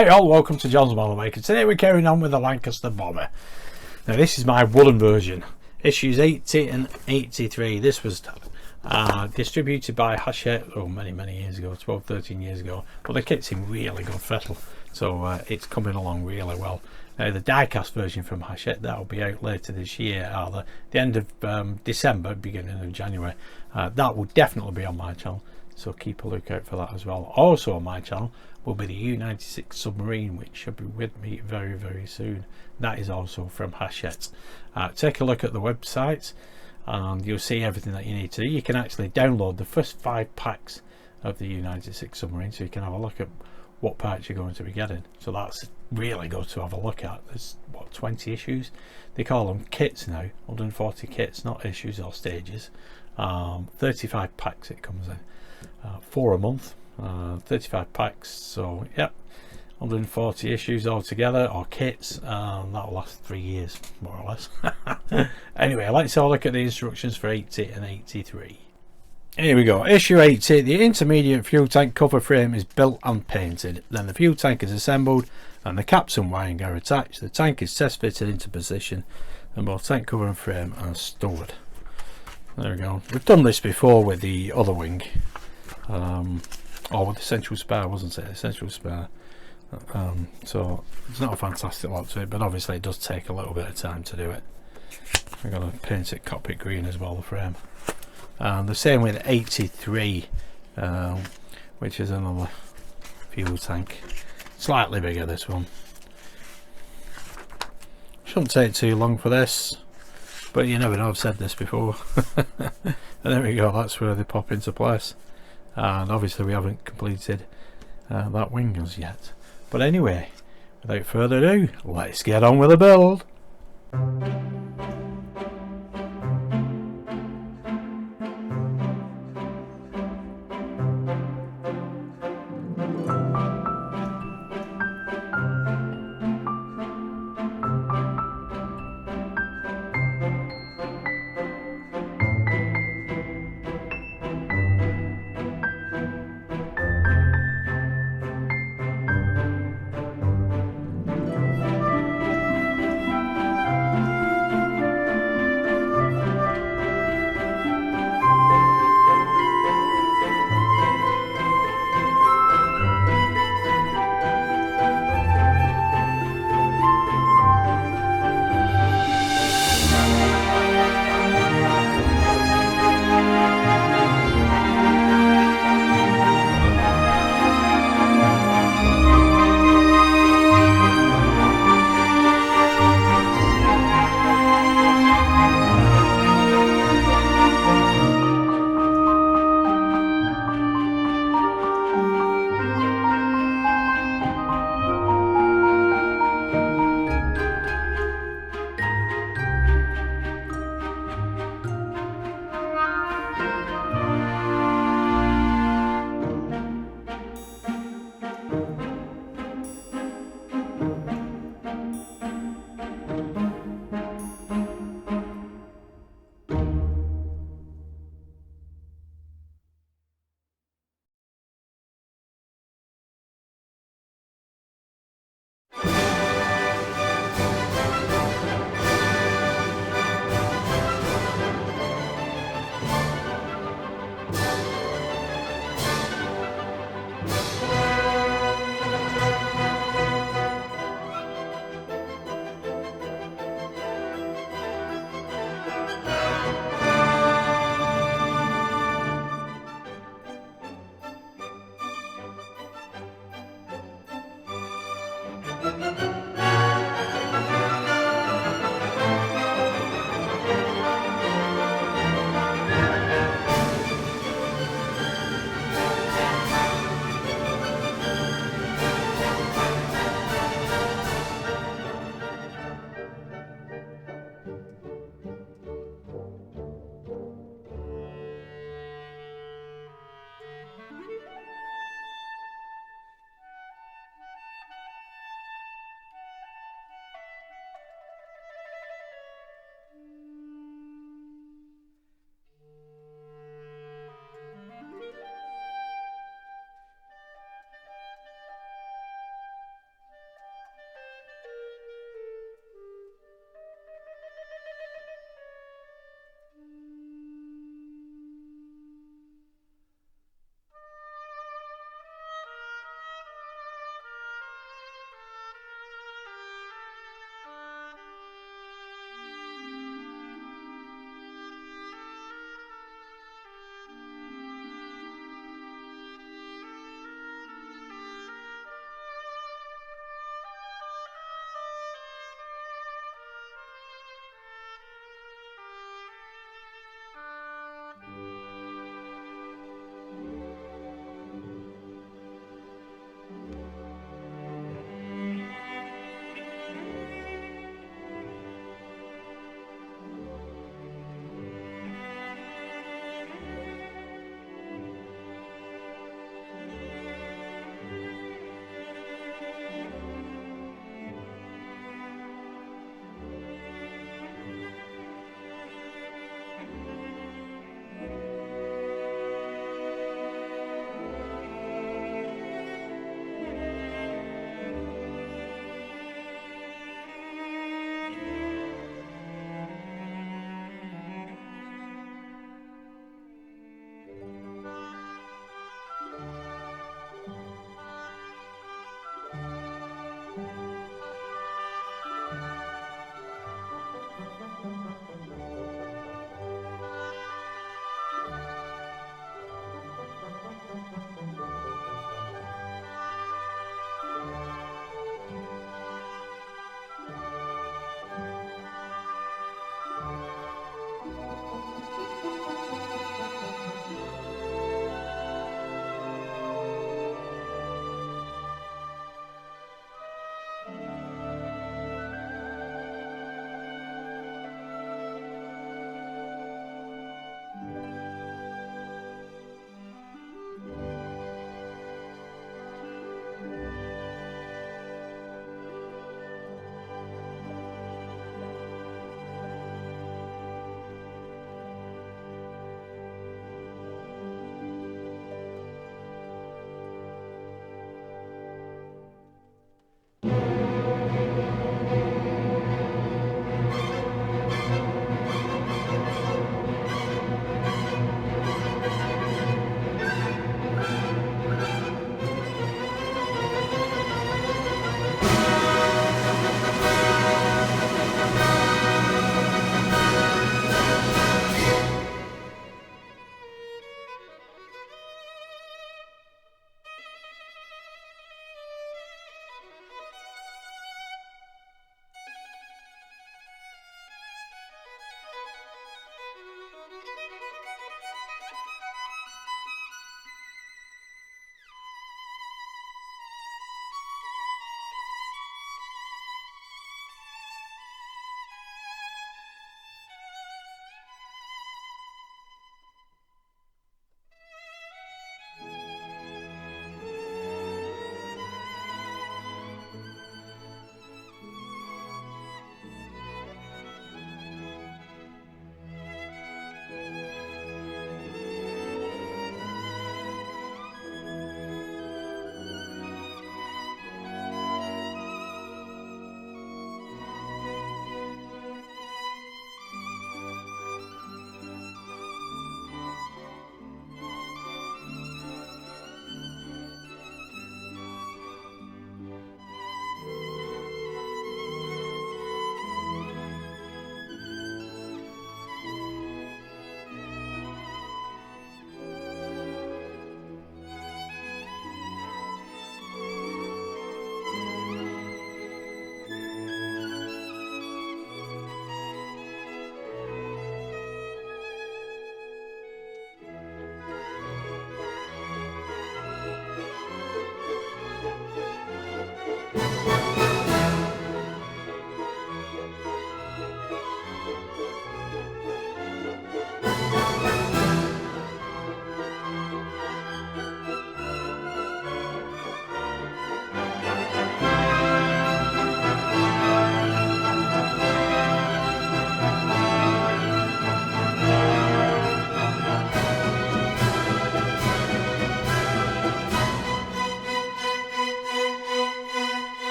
Hey all, welcome to John's Model Maker. Today we're carrying on with the Lancaster Bomber. Now this is my woolen version, issues 80 and 83. This was distributed by Hachette many years ago, 12-13 years ago, but the kit's in really good fettle, so it's coming along really well. Now the die-cast version from Hachette, that will be out later this year, either the end of December, beginning of January. That will definitely be on my channel, so keep a lookout for that as well. Also on my channel will be the U-96 submarine, which should be with me very soon. That is also from Hachette. Take a look at the website and you'll see everything that you need to do. You can actually download the first 5 packs of the U-96 submarine, so you can have a look at what parts you're going to be getting. So that's really good to have a look at. There's what, 20 issues? They call them kits now, 140 kits, not issues or stages. 35 packs it comes in, 4 a month. 35 packs, so yep, 140 issues altogether, or kits. That'll last 3 years more or less. Anyway, let's have a look at the instructions for 80 and 83. Here we go. Issue 80. The intermediate fuel tank cover frame is built and painted, then the fuel tank is assembled and the caps and wiring are attached. The tank is test fitted into position and both tank cover and frame are stored. There we go. We've done this before with the other wing, or with the central spare, wasn't it? Essential spare. So it's not a fantastic lot to it, but obviously it does take a little bit of time to do it. We're going to paint it cockpit green as well, the frame. And the same with 83, which is another fuel tank. Slightly bigger, this one. Shouldn't take too long for this, but you never know, I've said this before. And there we go, that's where they pop into place. And obviously we haven't completed that wing as yet. But anyway, without further ado, let's get on with the build.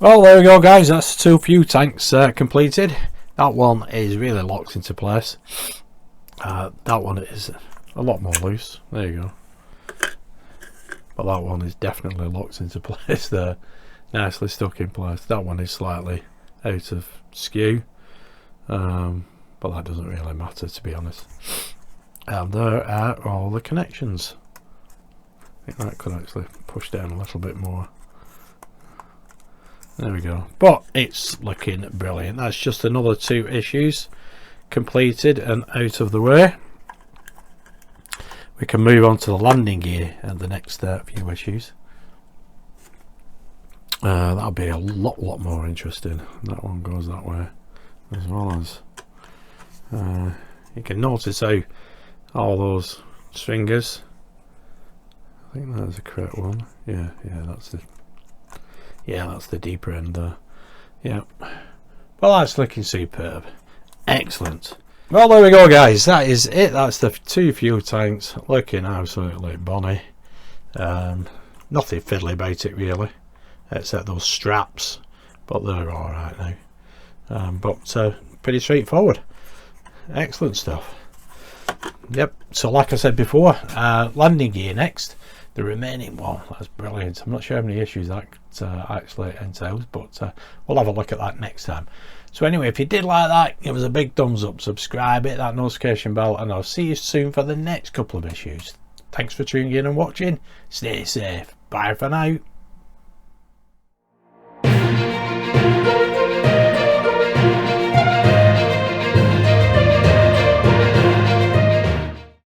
Well, there we go, guys. That's 2 fuel tanks completed. That one is really locked into place. That one is a lot more loose. There you go. But that one is definitely locked into place there. Nicely stuck in place. That one is slightly out of skew. But that doesn't really matter, to be honest. And there are all the connections. I think that could actually push down a little bit more. There we go. But it's looking brilliant. That's just another 2 issues completed and out of the way. We can move on to the landing gear and the next few issues. That'll be a lot more interesting. That one goes that way, as well as you can notice how all those stringers. I think that's the correct one. Yeah, that's the. Yeah, that's the deeper end there. Yeah. Well, that's looking superb. Excellent. Well, there we go, guys. That is it. That's the 2 fuel tanks looking absolutely bonny. Nothing fiddly about it really, except those straps, but they're alright now. But pretty straightforward. Excellent stuff. Yep. So like I said before, landing gear next. The remaining one, that's brilliant. I'm not sure how many issues that actually entails, but we'll have a look at that next time. So anyway, if you did like that, give us a big thumbs up, subscribe, hit that notification bell, and I'll see you soon for the next couple of issues. Thanks for tuning in and watching. Stay safe. Bye for now.